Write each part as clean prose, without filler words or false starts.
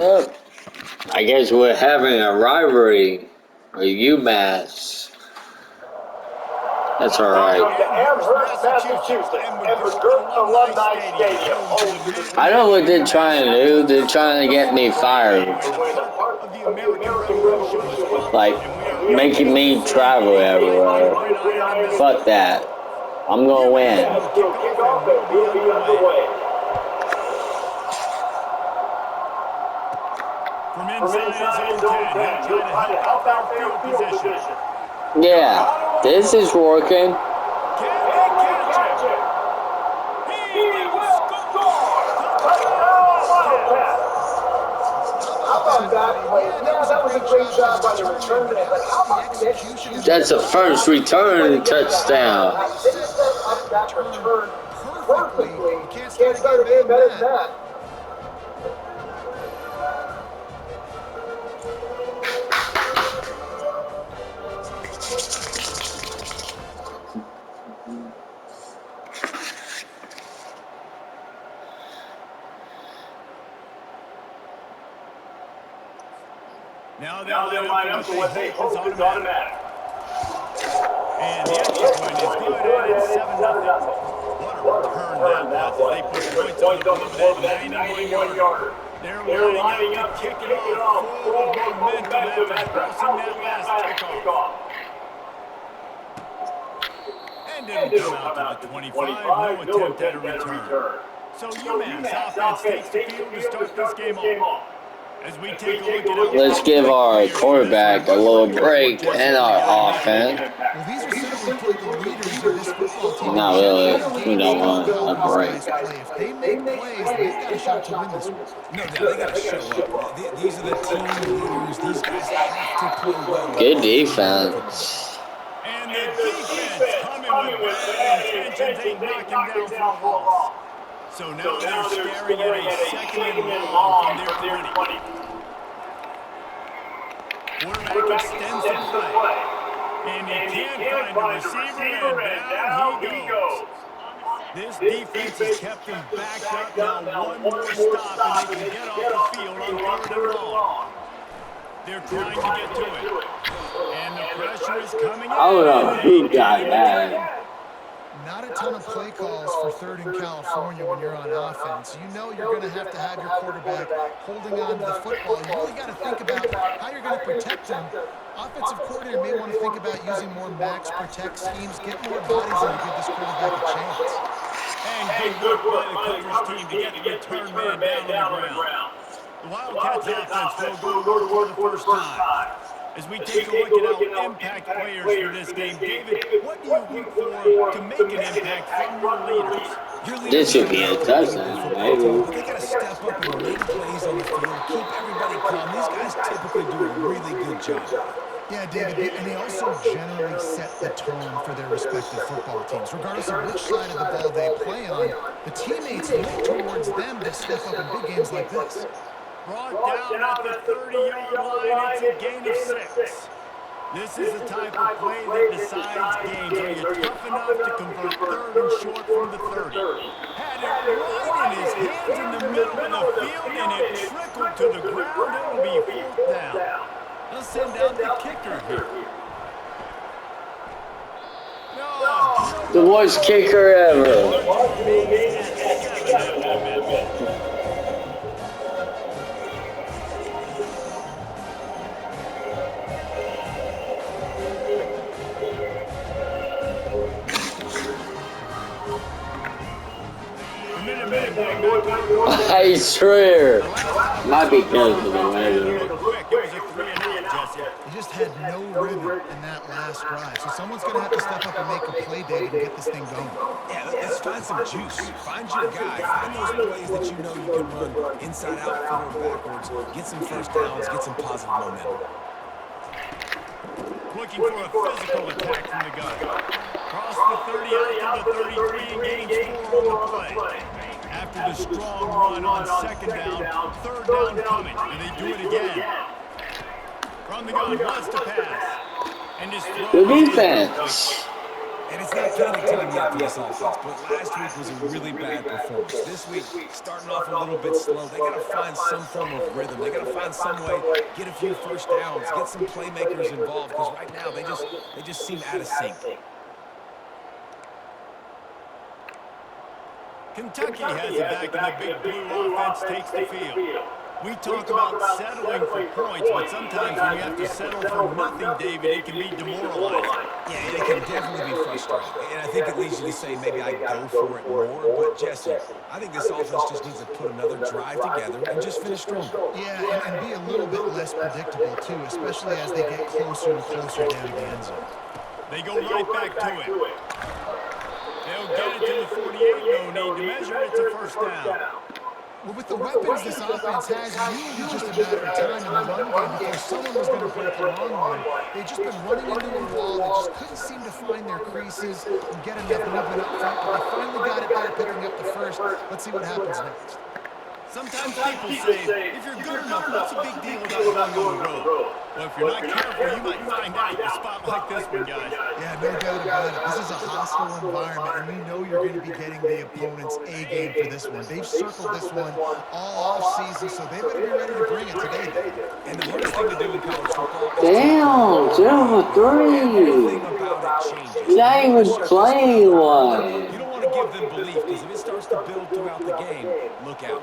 Well, I guess we're having a rivalry with UMass. That's alright. I know what they're trying to do. They're trying to get me fired. Like, making me travel everywhere. Fuck that. I'm gonna win. From inside his own 10, he'll try to help out their field position. Yeah, this is working. Can they catch him? He will score! How about that play? Yeah, that was a great job by the return man, but how about the execution? That's the first return touchdown. They set up that return perfectly. You can't start a game better than that. Now they'll line up for what they hope is automatic. And the extra point is good, and it's 7-0. What a return that was. They put points on the board with a 91-yarder. They're lining up to kick it off full of momentum after forcing that last kickoff. And it'll come out to the 25, no attempt at a return. So UMass offense takes the field to start this game off. As we take a look at Let's give our quarterback a little break and our offense. Well, these are simply the leaders of this football team. Not really. We don't want a break. If they make plays, they've got a shot to win this one. No doubt, they got to show up. These are the team leaders. These guys have to play well. Good defense. And the defense coming with bad intentions, ain't knocking down for a loss. So now they're staring at a second and long from their 20. Quarterback extends the play. And he can't find the receiver, and down he goes. This defense has kept them backed up. Now one more stop, and they can get off the field on 3rd and long. They're trying to get to it. And the pressure is coming in. I don't know who got that. Not a ton of play calls for 3rd in California when you're on offense. You know you're going to have your quarterback holding on to the football. You really got to think about how you're going to protect him. Offensive coordinator may want to think about using more max protect schemes, get more bodies in to give this quarterback a chance. And good work by the coverage team to get the return man down on the ground. The Wildcats offense will go to work for the first time. As we take a look at our impact players for this game, David, what do you look for to make an impact from your leaders? This should be a touchdown, maybe. They got to step up and make plays on the field, keep everybody calm. These guys typically do a really good job. Yeah, David, and they also generally set the tone for their respective football teams. Regardless of which side of the ball they play on, the teammates look towards them to step up in big games like this. Brought down at the 30-yard line, it's a gain of 6. This is the type of play that decides games. Are you tough enough to convert 3rd and short from the 30? Had it right in his hands in the middle of the field, and it trickled to the ground. It'll be 4th down. Let's send down the kicker here. The worst kicker ever. I swear. Might be because of the weather. He just had no rhythm in that last drive. So someone's going to have to step up and make a play, David, and get this thing going. Yeah, let's find some juice. Find your guy. Find those plays that you know you can run inside out, forward, backwards. Get some first downs. Get some positive momentum. Looking for a physical attack from the gun. Cross the 30 out to the 33 and gains 4 on the play. After the strong run on 2nd down, 3rd down coming, and they do it again. From the gun, wants to pass. And just Good defense. And it's not panic time yet for this offense, but last week was a really bad performance. This week, starting off a little bit slow. They got to find some form of rhythm. They got to find some way, get a few first downs, get some playmakers involved, because right now they just seem out of sync. Kentucky has it back, and the big blue offense takes the field. We talk about settling for points, but sometimes when you have to settle for nothing, David, it can be demoralizing. Yeah, it can definitely be frustrating. And I think it leads you to say maybe I go for it more. But, Jesse, I think this offense just needs to put another drive together and just finish stronger. Yeah, and be a little bit less predictable, too, especially as they get closer and closer down to the end zone. They go right back to it. They'll get it to the 48, no need to measure. It's a first down. Well, with the weapons this offense has, usually just a matter of time in the run game before someone was going to break a long one. They've just been running into a wall. They just couldn't seem to find their creases and get enough movement up front, but they finally got it there, picking up the first. Let's see what happens next. Sometimes people say, if you're good enough, what's the big deal about going on the road? Well, if you're not careful, you might find out in a spot like this one, guys. Yeah, no doubt about it. This is a hostile environment, and you know you're going to be getting the opponent's A-game for this one. They've circled this one all offseason, so they better be ready to bring it today. And the hardest thing to do in college football is Damn, 0 for 3. everything about it changes. You're not even playing one. You don't want to give them belief, because if it starts to build throughout the game, look out.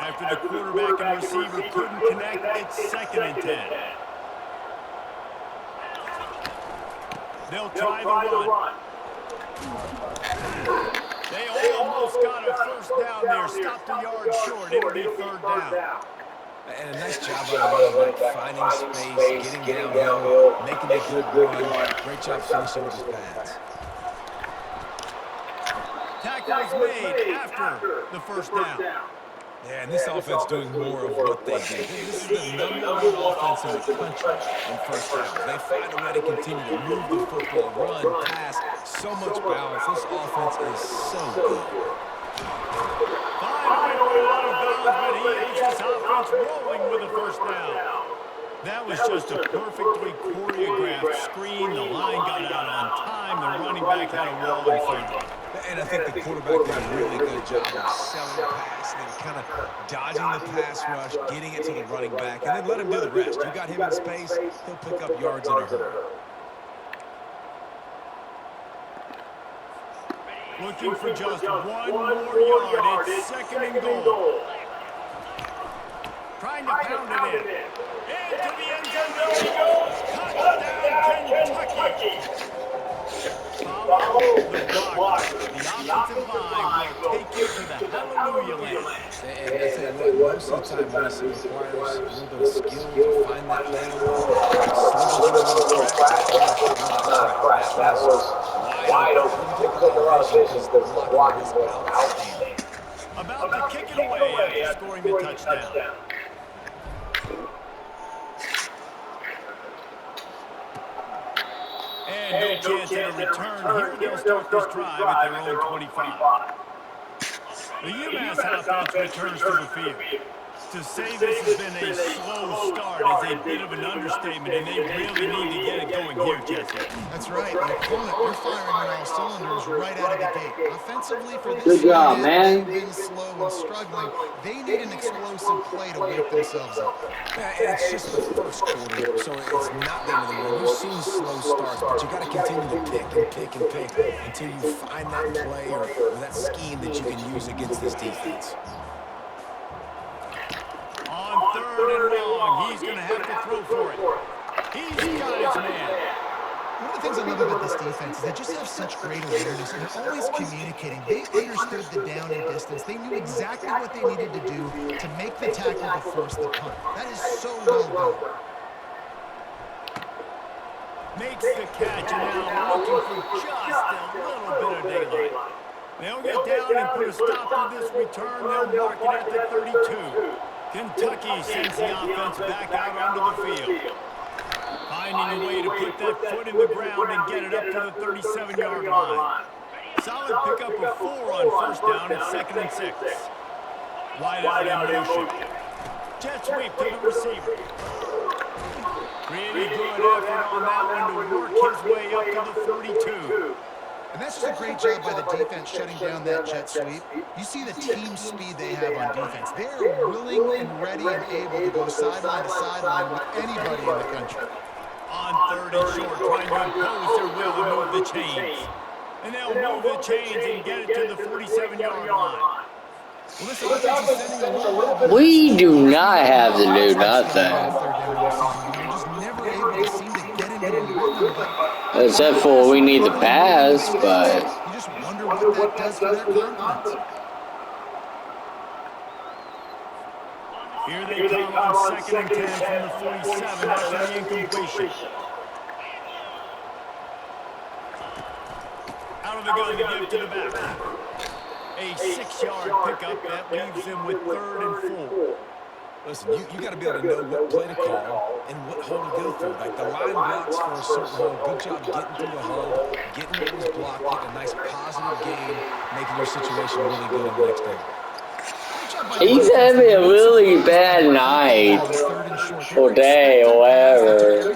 After the quarterback and receiver couldn't connect, it's 2nd and 10. They'll try the run. They almost got a first down there. Stopped a yard short. It'll be 3rd down. And a nice job by the running back, finding space, getting downhill, making a good run. Great job finishing with his pads. Tackle is made after the first down. Yeah, and this offense doing more of what they do. This is the #1 offense in the country in first downs. They find a way to continue to move the football, run, pass, so much balance. This offense is so good. Finally out of bounds, but he has his offense rolling with a first down. That was just a perfectly choreographed screen. The line got out on time. The running back had a wall in front of him. And I think the quarterback did a really good job of selling the pass, and then kind of dodging the pass rush, getting it to the running back, and then let him do the rest. You got him in space, he'll pick up yards in a hurry. Looking for just one more yard. It's 2nd and goal. Trying to pound it in. Into the end zone. Touchdown, Kentucky. Follow the block. The offensive line will take you to the hallelujah land. And I tell you what, most of the time, Umass, it requires a little bit of skill to find that That was wide open. Didn't take a lot of vision because the blocking was outstanding. About to kick it away after scoring the touchdown. And no chance at a return. Here they'll start this drive at their own 25. The Umass offense returns to the field. To say this has been a slow start is a bit of an understatement, and they really need to get it going here, Jesse. That's right. The opponent, they're firing on all cylinders right out of the gate. Offensively, for this Good job, man. They've been slow and struggling. They need an explosive play to wake themselves up. Yeah, and it's just the first quarter, so it's not the end of the world. You've seen slow starts, but you got to continue to pick and pick and pick until you find that play or that scheme that you can use against this defense. On 3rd and long, he's going to have to throw for it. He's got his man. One of the things I love about this defense is they just have such great awareness, and they're always communicating. They understood the down and distance. They knew exactly what they needed to do to make the tackle to force the punt. That is so well done. Makes the catch, and now looking for just a little bit of daylight. They'll get down and put a stop to this return. They'll mark it at the 32. Kentucky sends the offense back out onto the field. Finding a way to put that foot in the ground and get it up to the 37-yard line. Solid pickup of 4 on first down at 2nd and 6. Wide out in motion. Jet sweep to the receiver. Pretty good effort on that one to work his way up to the 32. And that's just a great job by the defense shutting down that jet sweep. You see the team speed they have on defense. They are willing and ready and able to go sideline to sideline with anybody in the country. On 30 short, trying to impose their will to move the chains. And they'll move the chains and get it to the 47-yard line. Well, this offense is sending a little We do not have to do nothing. They're just never able to seem to get into a rhythm, but Except for we need the pass, but you just wonder what that does for their confidence. Here they come on 2nd and 10 from the 47 after the incompletion. Out of the gun to give to the back. A 6-yard pickup that leaves them with 3rd and 4. Listen, you got to be able to know what play to call and what hole to go through. Like the line blocks for a certain hole. Good job getting through the hole, getting what was blocked, getting a nice positive gain, making your situation really good on the next day. he's having a really bad night or day or whatever.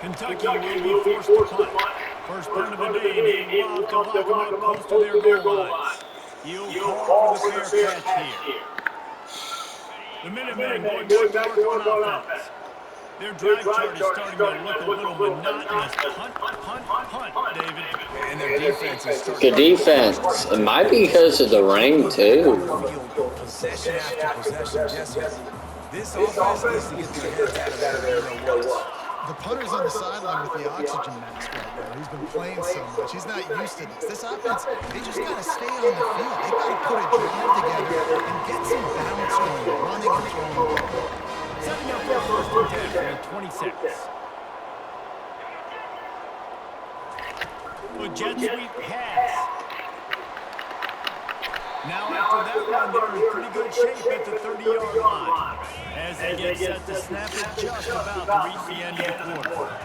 Kentucky will be forced to punt. First punt of the day, and he'd love to lock them up close to their goal lines. He'll call for the fair catch here. The Minutemen going back to work on offense. Their drive chart is starting to look a little monotonous. Punt, David. And their defense is starting Good defense. It might be because of the rain, too. possession after possession. Jesse, this offense needs to get their heads out of that. The punter's on the sideline with the oxygen mask right there. He's been playing so much. He's not used to this. This offense, they just got to stay on the field. They've got to put a drive together and get some balance going, running and throwing. Setting up for first and 10 from the 26. A jet sweep pass. Now after that run, they're in pretty good shape at the 30-yard line. As they get set to snap it just about to reach the end of the quarter.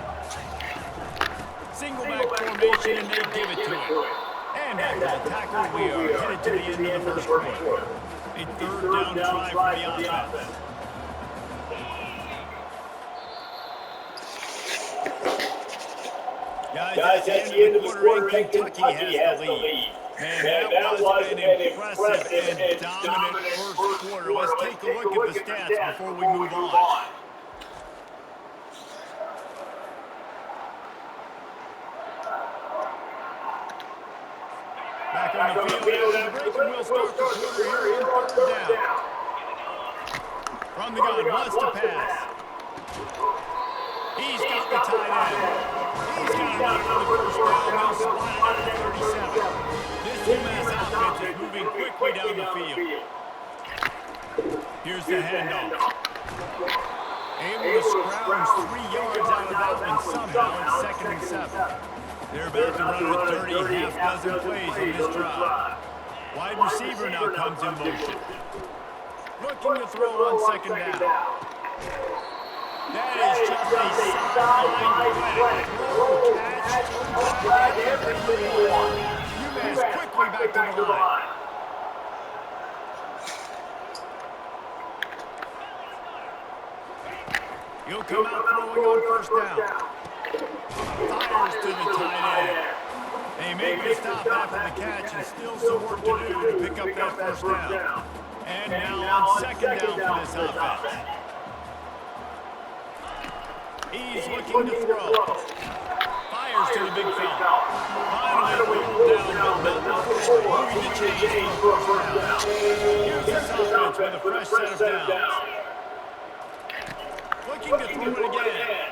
Single back formation, and they give it to him. And after the tackle, we are headed to the end of the first quarter. A 3rd down try for the offense. Guys, at the end of the quarter, Kentucky has the lead. Man, that was an impressive and dominant first quarter. Let's take a look at the stats before we move on. Back on the field after the break, and we'll start the quarter here on 3rd down. From the gun, wants to pass. He's got the tight end. He's got enough for the first down. They'll spot it at the 37. This Umass offense is moving quickly down the field. Here's the handoff. Able to scrounge 3 yards out of that one somehow. It's 2nd and 7. They're about to run a 30, half-dozen plays in this drive. Wide receiver now comes in motion. Looking to throw on 2nd down. That is just a sideline play. Throw, catch, everything you want. Umass quickly back to the line. He'll come out throwing on 1st down. Fires to the tight end. They make a stop after the catch and still some work to do to pick up that 1st down. And now on 2nd down for this offense. He's looking to throw. Fires to the big fella. Finally pulled down, but not before moving the chains for the 1st down. Here's this offense with a fresh set of downs. Looking to throw it again.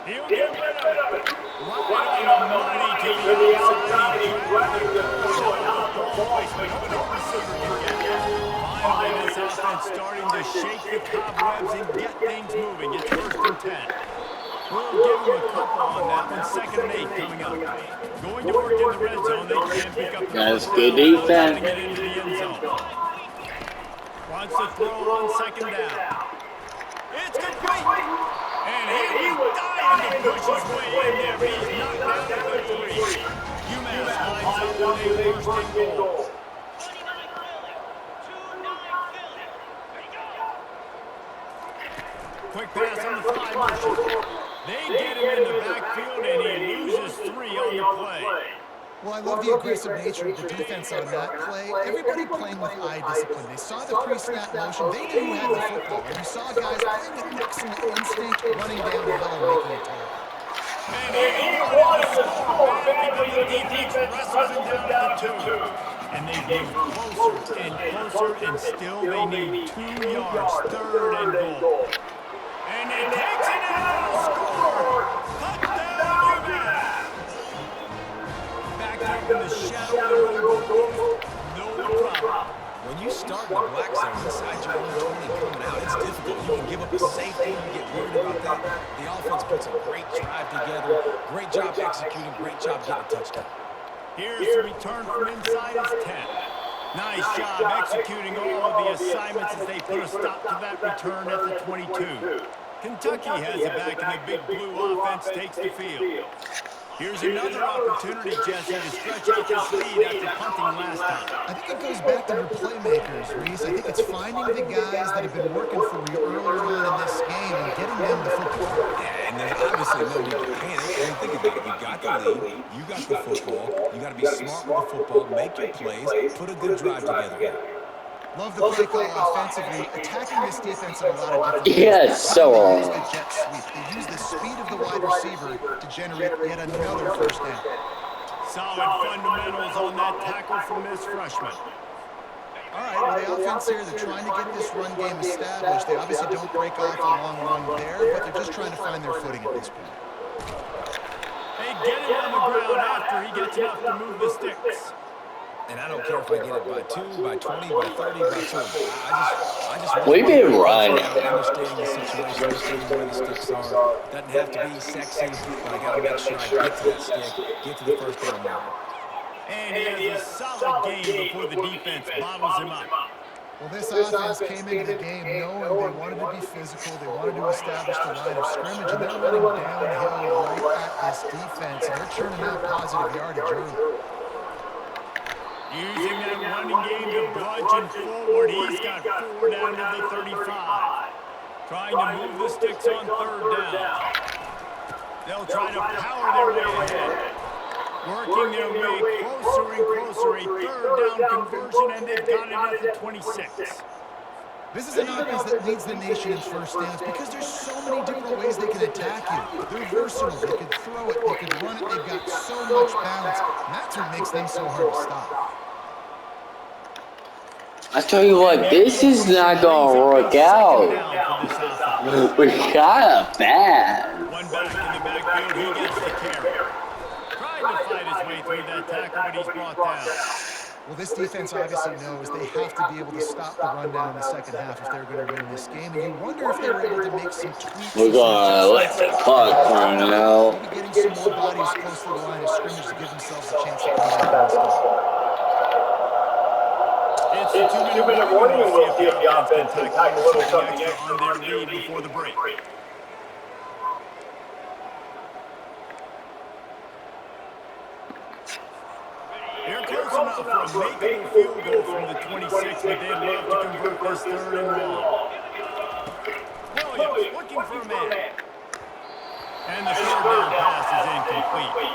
He'll get rid of it. Right on the money to the outside. He's grabbing the ball placement. Hoping the receiver can get it. Finally, this offense starting to shake the cobwebs and get things moving. It's 1st and 10. We'll give them a couple on that one. 2nd and 8 coming up. Going to work in the red zone. They can't pick up the That's good defense. get into the end zone. Wants to throw on 2nd down. It's complete. And he was dying to push his way in there, but he's knocked down at the 3. Umass lines up with a 1st and goal. Quick pass on the fly motion. They get him in the backfield, and he loses 3 on the play. Well, I love the aggressive nature of the defense on that play. Everybody playing with eye discipline. They saw the pre-snap motion. They knew who had the football. And you saw guys playing with excellent instinct, running down the hill and making a tackle. And he wanted to score badly, but the defense wrestles him down at the 2. And they move closer and closer, and still they need 2 yards, 3rd and goal. And he takes it in for a score. Touchdown, Umass. Back up in the shadow of the road, no problem. When you start in the black zone inside your own 20 coming out, it's difficult. You can give up a safety, you get worried about that. The offense puts a great drive together. Great job executing, great job getting a touchdown. Here's the return from inside his 10. Nice job executing all of the assignments as they put a stop to that return at the 22. Kentucky has it back, and the big blue offense takes the field. Here's another opportunity, Jesse, to stretch out this lead after punting last time. I think it goes back to your playmakers, Reese. I think it's finding the guys that have been working for you earlier on in this game and getting them the football. Yeah, and there's obviously no need to panic. I mean, think about it. You got the lead. You got the football. You got to be smart with the football. Make your plays. Put a good drive together here. Love the play call offensively, attacking this defense in a lot of different ways. Yeah, it's so They use the jet sweep. They use the speed of the wide receiver to generate yet another first down. Solid fundamentals on that tackle from this freshman. All right, well, the offense here, they're trying to get this run game established. They obviously don't break off a long run there, but they're just trying to find their footing at this point. They get him on the ground after he gets enough to move the sticks. And I don't care if I get it by 2, by 20, by 30, by 40. I just want We've been running. understanding the situation, understanding where the sticks are. Doesn't have to be sexy, but I got to make sure I get to that stick, get to the first down mark. And he has a solid game before the defense bottles him up. Well, this offense came into the game knowing they wanted to be physical, they wanted to establish the line of scrimmage, and they're running downhill right at this defense, and they're churning out positive yardage early. Using that running game to bludgeon forward. He's got 4 down to the 35. Trying to move the sticks on 3rd down. They'll try to power their way ahead. Working their way closer and closer. A 3rd down conversion, and they've got it at the 26. This is an offense that leads the nation in first downs because there's so many different ways they can attack you. They're versatile. They can throw it. They can run it. They've got so much balance. And that's what makes them so hard to stop. I tell you what, this is not gonna work out. We got a bad. One back in the backfield, he gets the carry. Trying to fight his way through that tackle, but he's brought down. Well, this defense obviously knows they have to be able to stop the run down in the second half if they're going to win this game. And you wonder if they were able to make some tweaks. We're gonna let the clock run out. Maybe getting some more bodies close to the line of scrimmage to give themselves a chance to come back in this game. It's a 2-minute warning, and we'll see if the offense can tackle something extra on their lead before the break. They're close enough for a makeable field goal from the 26, but they'd love to convert this 3rd and long. Williams looking for a man. And the 3rd down pass is incomplete.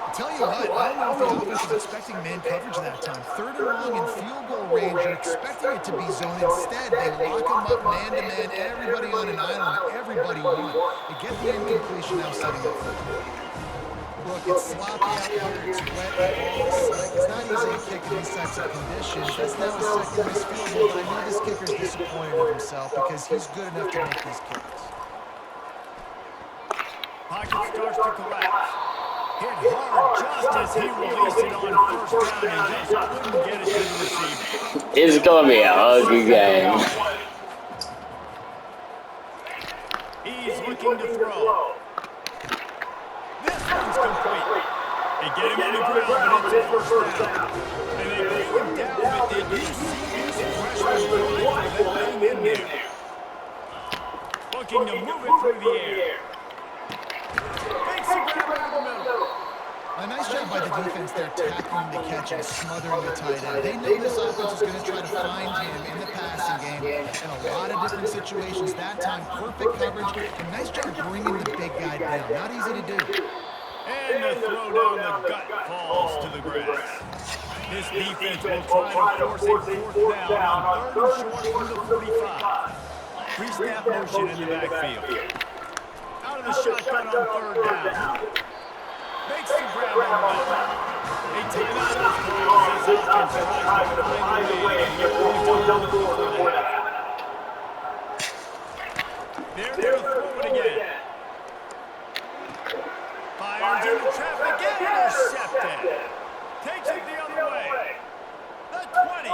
I tell you what, I don't know if the offense was expecting man coverage that time. 3rd and long in field goal range, you're expecting it to be zone. Instead, they lock them up man-to-man, everybody on an island, everybody won. They get the incompletion, now setting up for it. Look, it's sloppy out here, it's wet, the ball is slick. It's not easy to kick in these types of conditions. That's now a second missed field goal, but I know this kicker's disappointed in himself because he's good enough to make these kicks. Pocket starts to collapse. Hit hard just as he released it on 1st down and just couldn't get it to the receiver. It's gonna be a ugly game. He's looking to throw. This one's complete. They get him on the ground, but it's a 1st down. And they bring him down, but they do see this freshman line in there. Looking to move it through the air. Makes a grab over the middle. A nice job by the the defense there tackling the catch and smothering the tight end. They know this offense is going to try to find him in the passing game in a lot of different situations. That time, perfect coverage, and nice job bringing the big guy down. Not easy to do. And the throw down the gut falls to the grass. This defense will try to force a fourth down on 3rd and short from the 45. Pre-snap motion in the backfield. Out of the shotgun on 3rd down. Makes the grab on the ball. A timeout is called as this offense tries to find a way to get points on the board before that. They're going to throw it again. Fires into traffic, intercepted. Takes it the other way. The 20.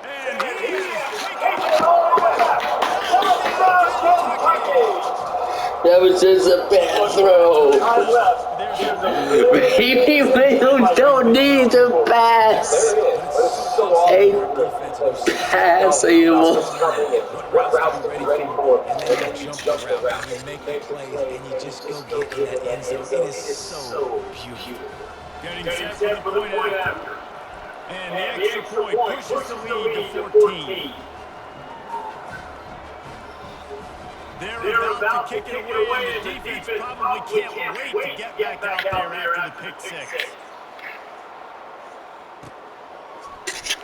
And he is taking the ball away. That was just a bad throw. He don't need to pass. Ain't pass anymore. What routes to be ready for, and then you jump the route, and you make the plays, and you just go get in that end zone. It is so beautiful. Getting set for the point after. And the extra point pushes the lead to 14. They're about to kick it away, and the defense probably can't wait to get back out there after the pick six.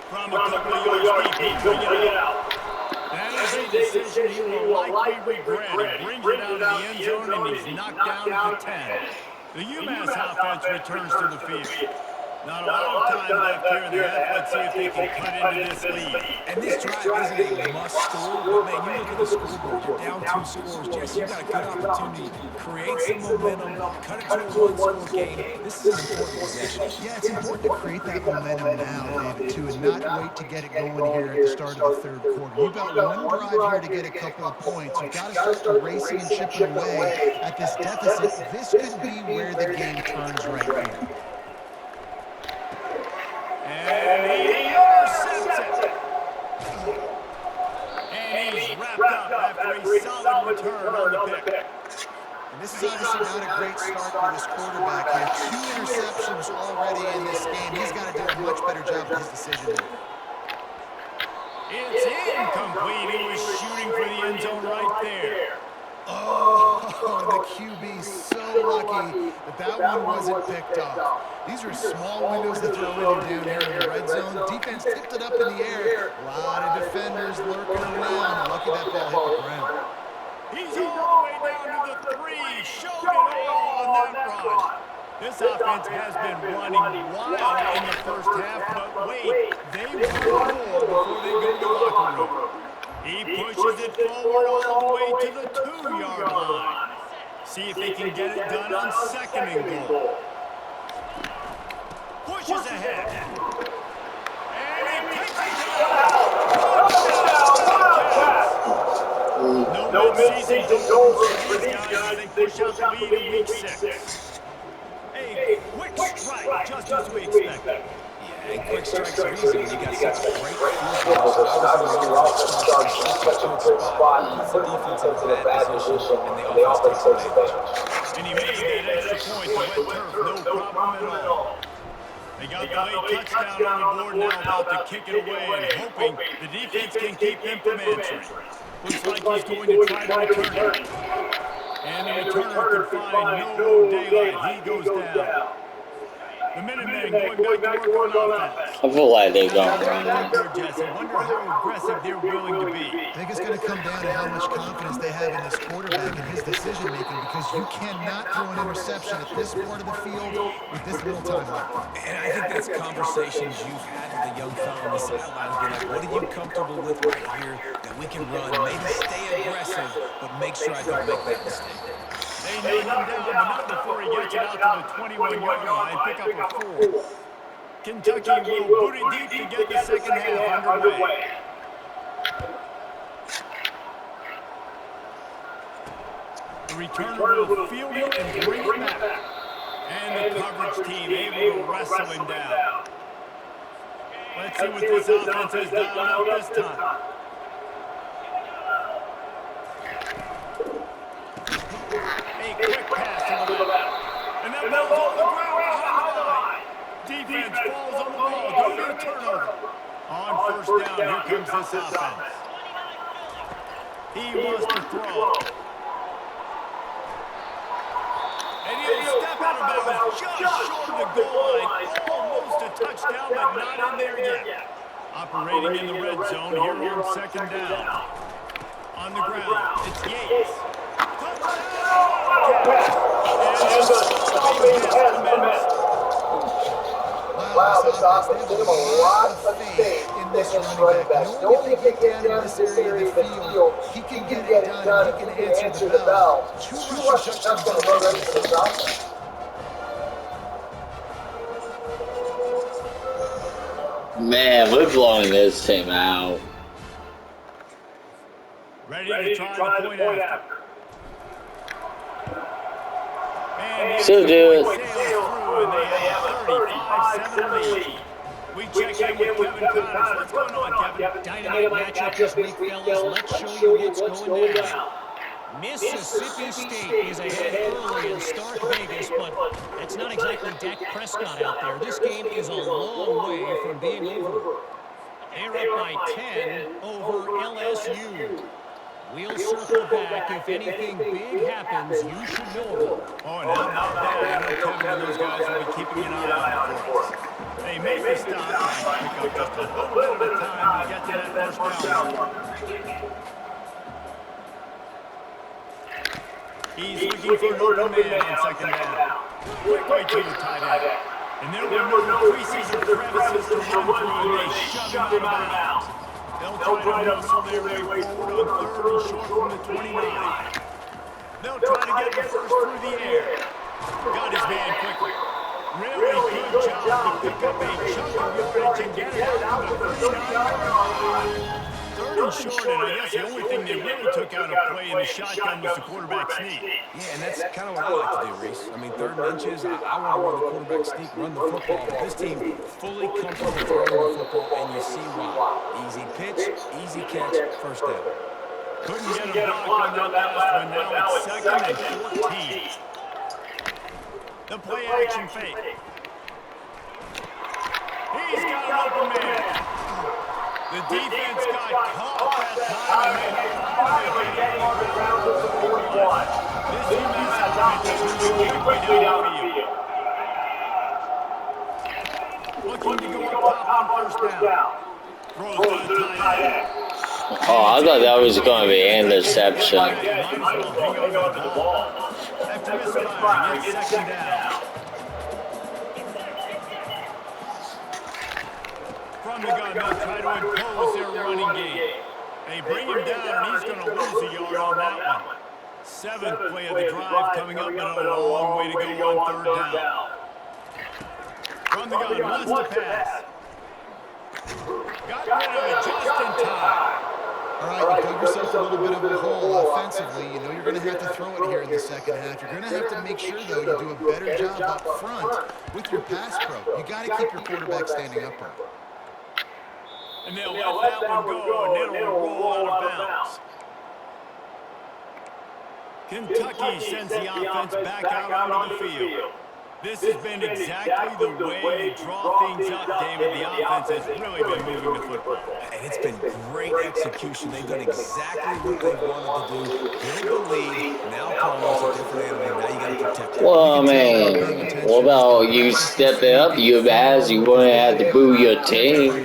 From a couple of yards deep, he's bringing it out. That is a decision he will likely regret. He brings it out of the end zone, and he's knocked down at the 10. The Umass offense returns to the field. Not a lot of time left here in the half. Let's see if they can cut into this lead. And this drive isn't a must score, but man, you look at the scoreboard, you're down 2 scores. Jesse, you got a good opportunity to create some momentum, cut it to a one-score game. This is an important possession. Yeah, it's important to create that momentum now, David, too, and not wait to get it going here at the start of the 3rd quarter. You've got one drive here to get a couple of points. You've got to start racing and chipping away at this deficit. This could be where the game turns right here. And he intercepts it. And he's wrapped up after a solid return on the pick. And this is obviously not a great start for this quarterback here. 2 interceptions already in this game. He's got to do a much better job with his decision. It's incomplete. He was shooting for the end zone right there. Oh, the QB so lucky that one wasn't picked off. These are small windows to throw in down here in the red zone. Defense tipped it up in the air. A lot of defenders lurking around. Lucky that ball hit the ground. He's all the way down to the 3. Showed it all on that run. This offense has been running wild in the first half, but wait, they want more before they go to the locker room. He pushes it forward all the way to the 2-yard line. See if they can get it done on 2nd and goal. Pushes ahead. And he takes it down. No mid-season goals for these guys as they push out the lead in week 6. A quick strike, just as we expected. And quick strikes are easy when you got such a great field goal. So obviously the offense starts in such a good spot. Puts the defense in a bad position, and the offense takes advantage. And he made that extra point to wet turf, no problem at all. They got the late touchdown on the board now, about to kick it away and hoping the defense can keep them from answering. Looks like he's going to try to return it. And the returner can find no daylight. He goes down. The Minutemen going back to work on offense. I feel like they're going Jesse, wrong. wonder how aggressive they're willing to be. I think it's going to come down to how much confidence they have in this quarterback and his decision-making, because you cannot throw an interception at this part of the field with this little time left. And I think that's conversations you've had with a young fellow on the sidelines. Be like, what are you comfortable with right here that we can run? Maybe stay aggressive, but make sure I don't make that mistake. They knock him down, but not before he gets it out to the 21-yard line, pick up a 4. Kentucky will boot it deep to get the second half underway. The returner will field it and bring it back. And the coverage team able to wrestle him down. Let's see what this offense has done out this time. A quick pass to the left. And that ball's on the ground. Here comes this offense. He wants to throw. And he'll step out of bounds just short of the goal line. Almost a touchdown, but not in there yet. Operating in the red zone here on second down. On the ground, it's Yates. Wow, this offense, they have a lot of faith in this running back. Knowing if they get down in this area of the field, he can get it done, he can answer the bell. 2 rushing touchdowns already for this offense. Man, we're blowing this team out. Ready to try the point after. Still do it. And they have a 35-7 lead. We check in with Kevin Connors. What's going on, Kevin? Dynamite matchup this week, fellas. Let's show you what's going down. Mississippi State is ahead early in Stark Vegas, but that's not exactly Dak Prescott out there. This game is a long way from being over. They're up by 10 over LSU. We'll circle back. If anything big happens, you should know of it. Oh, and how about that? I know Kevin and those guys will be keeping an eye out for us. They make the stop and pick up just a little bit of time to get to that first down. He's looking for an open man on second down. Quick to the tight end. And there were no creases or crevices to run through, and they shove him out of bounds. They'll try to muscle their way forward on third and short from the 29. They'll try to get the first through the air. Got his man quickly. Really good job to pick up a chunk of yardage and get it out to the 39-yard line. Third and short, and I guess the only thing they really took out of play in the shotgun was the quarterback sneak. Yeah, and that's kind of what I like to do, Reese. I mean, 3rd and inches, I want to run the quarterback sneak, run the football. But this team fully comfortable throwing the football, and you see why. Easy pitch, easy catch, first down. Couldn't get a block on that last one. Now it's 2nd and 14. The play action fake. He's got an open man. The defense got caught that time, and they finally get him on the ground to the 41. This Umass offense is moving quickly down the field. Looking to go up top on first down. Throws to the tight end. Oh, I thought that was going to be an interception. Might as well hang on to the ball. After misfiring, it's 2nd down. From the gun, they'll try to impose their running game. They bring him down, and he's going to lose a yard on that one. 7th play of the drive coming up, and a long way to go on 3rd down. From the gun, wants to pass. Got rid of it just in time. All right, you dug yourself a little bit of a hole offensively. You know you're going to have to throw it here in the second half. You're going to have to make sure, though, you do a better job up front with your pass pro. You got to keep your quarterback standing upright. And they'll let that one go, and it'll roll out of bounds. Kentucky sends the offense back out onto the field. This has been exactly the way you draw things up, David. The offense has really been moving the football. And it's been great execution. They've done exactly what they wanted to do. Build the lead. Now Carlos a different animal. Now you got to protect it. Well, man, what about you step it up, Umass? You wouldn't have to boo your team.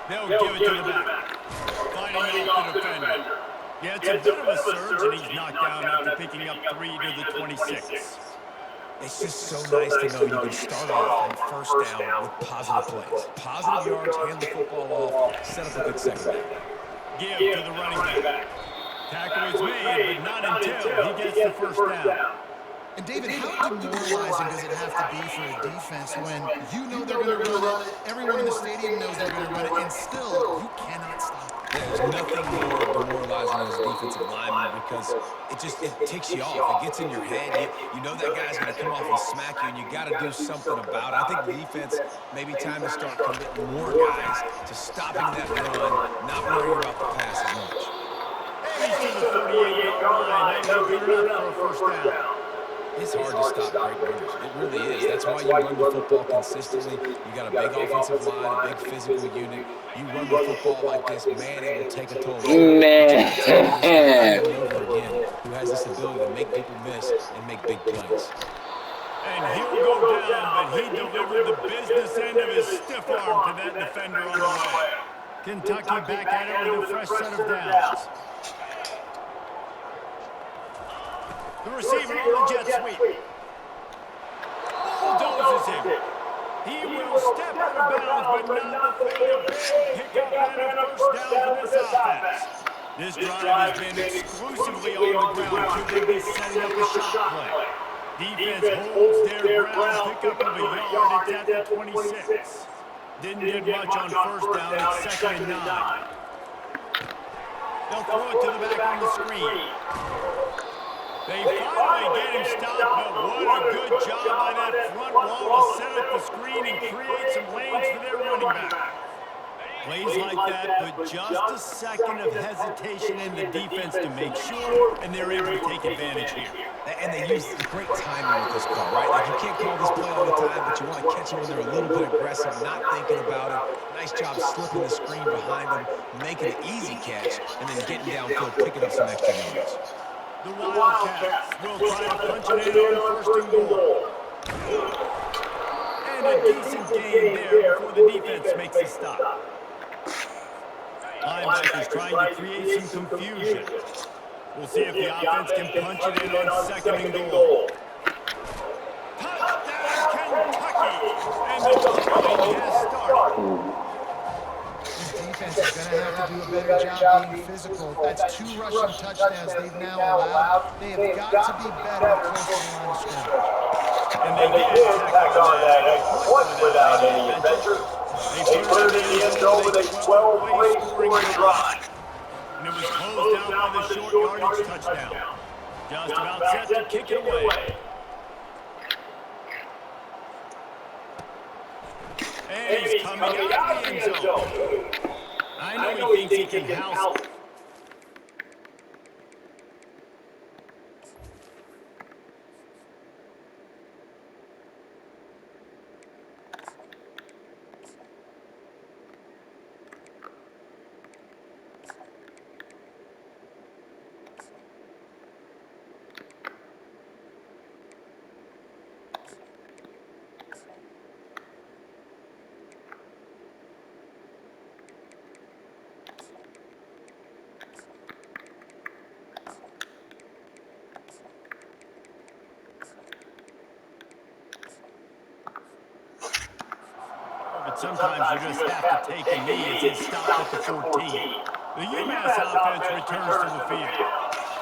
They'll give it to the back. Fighting off the defender. Yeah, it's a bit of a surge, and he's knocked down after picking up 3 to the 26. It's just so nice to know you can start off on first down with positive plays. Positive yards, hand the football off, set up a good second down. Give to the running back. Tackle is made, but not until he gets the first down. And David, how demoralizing does it have to be for a defense when you know they're going to run it, everyone in the stadium knows they're going to run it, and still you cannot stop it? There's nothing more demoralizing as a defensive lineman because it takes you off. It gets in your head. You know that guy's going to come off and smack you, and you got to do something about it. I think the defense, maybe time to start committing more guys to stopping that run, not worrying about the pass as much. He's to the 38-yard line. They'll be good enough for a first down. It's hard to stop great runners. It really is. That's why you run the football consistently. You got a big offensive line, a big physical unit. You run the football like this, man, it will take a toll. But you got to tell me this guy over and over again who has this ability to make people miss and make big plays. And he'll go down, but he delivered the business end of his stiff arm to that defender on the way. Kentucky back at it with a fresh set of downs. The receiver on the jet sweep. Bulldozes him. He will step out of bounds, but not before a big pickup and a first down for this offense. This drive has been exclusively on the ground. Could they be setting up a shot play? Defense holds their ground, pickup of a yard. It's at the 26. Didn't get much on first down. It's 2nd and 9. They'll throw it to the back on the screen. They finally get him stopped, but what a good job by that front wall to set up the screen and create some lanes for their running back. Plays like that put just a second of hesitation in the defense to make sure, and they're able to take advantage here. And they use great timing with this call, right? Like, you can't call this play all the time, but you want to catch them when they're a little bit aggressive, not thinking about it. Nice job slipping the screen behind them, making an easy catch, and then getting downfield, picking up some extra yards. The Wildcats will try to punch it in on 1st and goal. And a decent gain there before the defense makes a stop. Linebackers trying to create some confusion. We'll see if the offense can punch it in on 2nd and goal. Touchdown, Kentucky! And the drilling has started. This defense is going to have to do a better job being physical. That's 2 rushing touchdowns they've now allowed. They have got to be better close to the line of scrimmage. And they did tack on that a point without any adventure. They put it in the end zone with a 12-play scoring drive. And it was closed out by the short yardage touchdown. Just about set to kick it away. And he's coming out of the end zone. I know he thinks he can house it. But sometimes you just have to take a knee as it stops at the 14. The Umass offense returns to the field.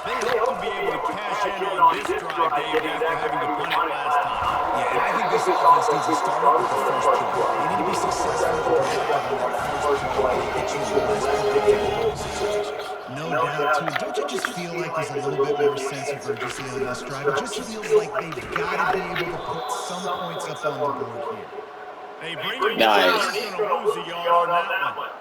They hope to be able to cash in on this drive, Dave, after having to punt it last time. Yeah, and I think this offense needs to start it with the first play. They need to be successful and productive on that first play and get you in the less predictable situations. No doubt, too. Don't you just feel like there's a little bit more sense of urgency on this drive? It just feels like they've got to be able to put some points up on the board here. They bring him down. He's going to lose a yard on that one.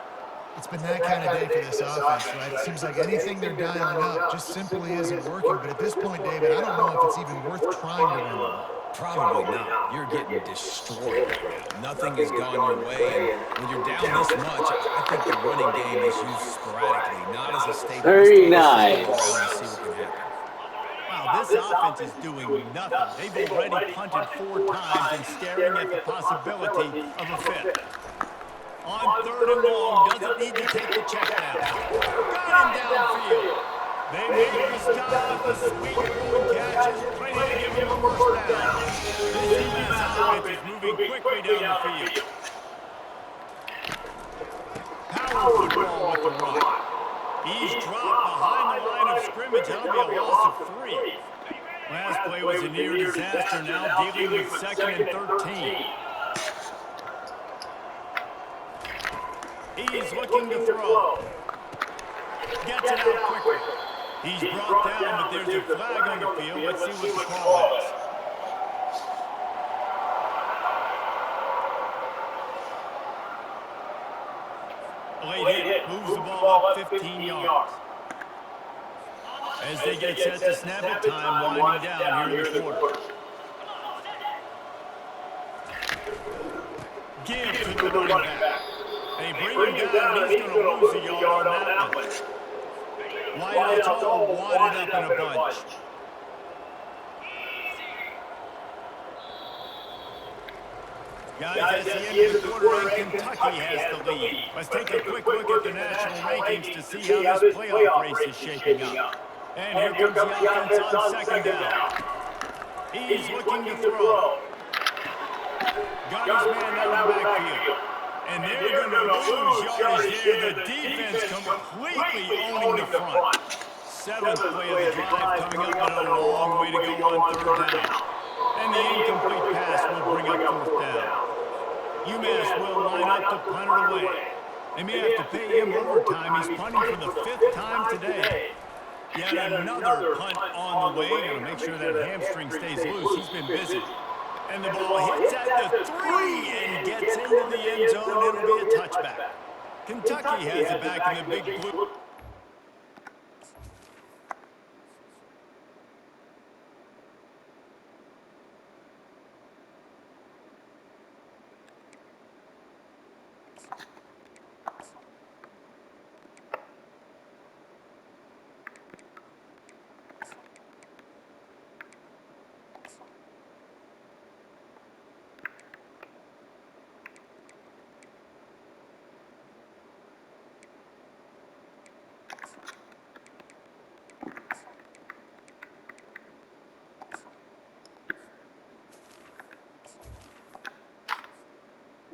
It's been that kind of day for this offense, right? It seems like anything they're dialing up just simply isn't working. But at this point, David, I don't know if it's even worth trying to run the ball. Probably not. You're getting destroyed right now. Nothing has gone your way, and when you're down this much, I think the running game is used sporadically, not as a staple. Very nice. See what can happen. Wow, this offense is doing nothing. They've already punted 4 times and staring at the possibility of a 5th. On 3rd and long, doesn't need to take the check down. Got him downfield. They make the stop with the sweet throw catches, ready to give him a first down. This Umass offense is moving quickly down the field. Power football with the run. He's dropped behind the line of scrimmage. That'll be a loss of 3. Last play was a near disaster, now dealing with 2nd and 13. He's looking to throw. Gets it out quickly. He's brought down, but there's a flag on the field. Let's see what the call is. Late hit, moves the ball up 15 yards. As they get set to snap it, time winding down here in the quarter. Give to the running back. They bring him down. He's going to lose a yard on that one. Wideouts all wadded up in a bunch. Guys, at the end of the quarter, and Kentucky has the lead. Let's take a quick look at the national rankings to see how this playoff race is shaping up. And here comes the offense on second down. He's looking to throw. Got his man out of the backfield. And they're going to lose yardage there. The defense completely owning the front. Seventh play of the drive coming up, and a long way to go on third down. And the incomplete pass will bring up fourth down. Umass will line up to punt it away. They may have to pay him overtime. He's punting for the 5th time today. Yet another punt on the way. Going to make sure that hamstring stays loose. He's been busy. And the ball hits at the 3 and gets into the end zone. It'll be a touchback. Kentucky has it back in the big blue.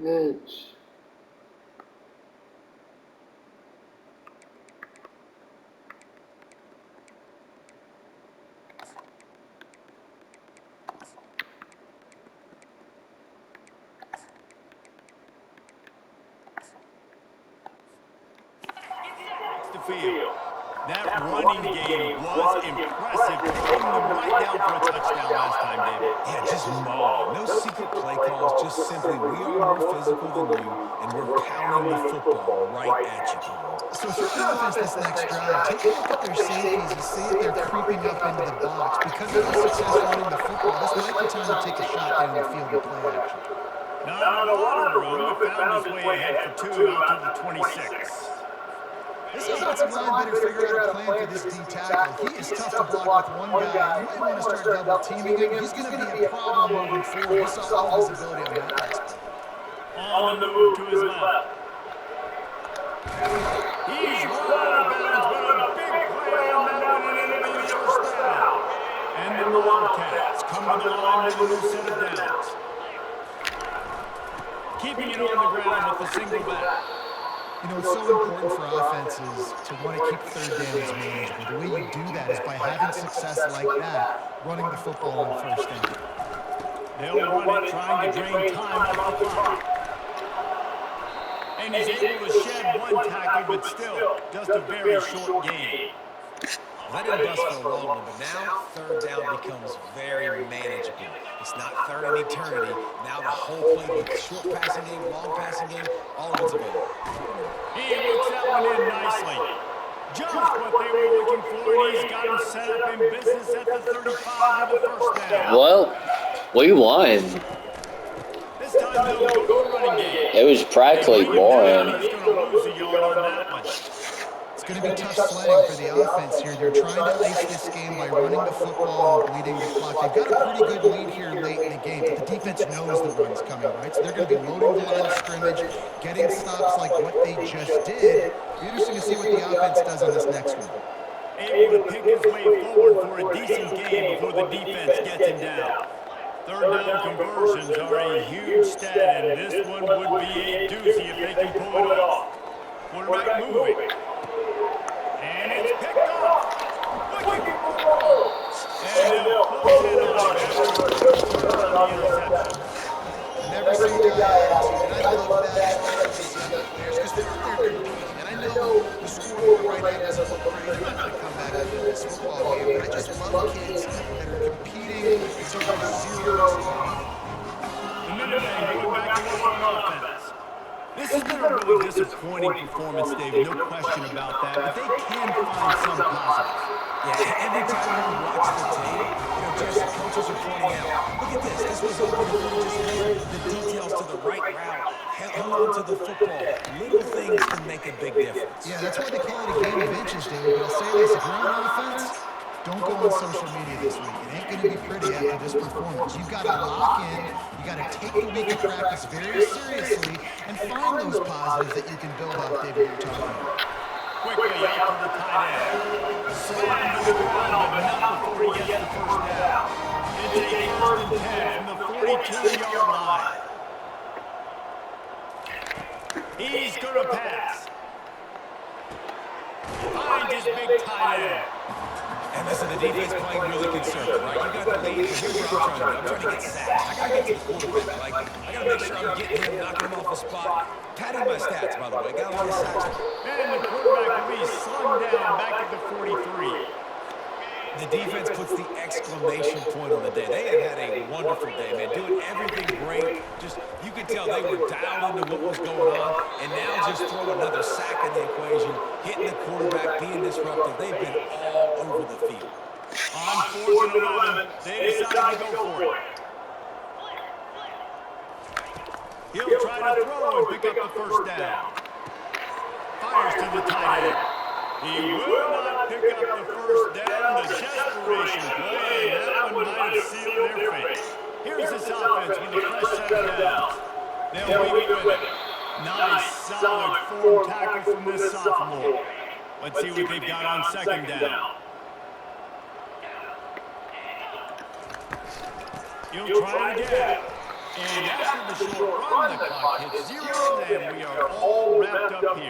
Edge. The field. That running game was impressive. Putting them right down for a touchdown last time, David. Yeah, just mauling. No secret play calls, just simply we are more physical than you, and we're pounding the football right at you. So for the offense this next drive, take a look at their safeties. You see that they're creeping up into the box. Because of the success running the football, this might be time to take a shot down the field with play action. Not a lot of room. Found his way ahead for 2 out to the 26. This offensive line better figure out a plan for this D tackle. He is tough to block with one guy. You might want to start double teaming him. He's going to be a problem moving forward. We saw all his ability on that last play. On the move to his left. He's run out of bounds, but a big play on that one, and it'll be the first down. And then the Wildcats come to the line with a new set of downs. Keeping it on the ground with the single back. You know, it's so important for offenses to want to keep third downs manageable. The way you do that is by having success like that, running the football on first down. They'll run it, trying to drain time off the clock. And he's able to shed one tackle, but still, just a very short game. Well, that didn't bust for a long one, but now third down becomes very manageable. It's not third in eternity. Now the whole playbook, short passing game, long passing game, all of it's available. He works that one in nicely. Just what they were looking for, and he's got him set up in business at the 35 with the first down. Well, we won. This time they'll go running game. It was practically boring. He's going to lose a yard on that one. It's going to be tough sledding for the offense here. They're trying to ice this game by running the football and bleeding the clock. They've got a pretty good lead here late in the game, but the defense knows the run's coming, right? So they're going to be loading the line of scrimmage, getting stops like what they just did. It'll be interesting to see what the offense does on this next one. Able to pick his way forward for a decent game before the defense gets him down. Third down conversions are a huge stat, and this one would be a doozy if they can pull it off. Quarterback moving. And it's picked off. Looking for the ball. And they'll close in on the interception. Never seen a guy attitude, and I love that especially with young players because they're out there competing. And I know the scoreboard right now doesn't look great. You're not going to come back into this football game, but I just love kids that are competing until there's 0-0. The Minutemen going back to work on offense. This This has been a really disappointing performance, Dave, no question about that, but they can find some positives. Yeah, every time you watch the tape, just coaches are pointing out, look at this. This was open if we just made the details to the right route, hung on to the football. Little things can make a big difference. Yeah, that's why they call it a game of inches, David. But I'll say this, if you're on offense, don't go on social media this week. It ain't going to be pretty after this performance. You've got to lock in. You got to take the week of practice very seriously and find those positives that you can build off, David, you're talking about. Quickly out to the tight end. Slammed to the ground, but not before he gets the first down. It's a 1st and 10 from the 42-yard line. He's going to pass. Finds his big tight end. And listen, the defense playing really conservative, right? You got the lead, but here's what I'm trying to do. I'm trying to get sacks. I got to get to the quarterback. Like, I got to make sure I'm getting him, knocking him off the spot. Padding my stats, by the way. Got a lot of sacks. And the quarterback will be slung down back at the 43. The defense puts the exclamation point on the day. They have had a wonderful day, man. Doing everything great. Just, you could tell they were dialed into what was going on. And now just throw another sack in the equation. Hitting the quarterback, being disruptive. They've been all over the field. On 4th and 11, they decide to go for it. He'll try to throw and pick up the first down. Fires to the tight end. He will not pick up the first down. The desperation play, and that one might have sealed their fate. Here's this offense with a fresh set of downs. They'll leave it with it. Nice, solid form tackle from this sophomore. Let's see what they've got on 2nd down. He'll try it again. And after the short run, the clock hits 0, and we are all wrapped up here.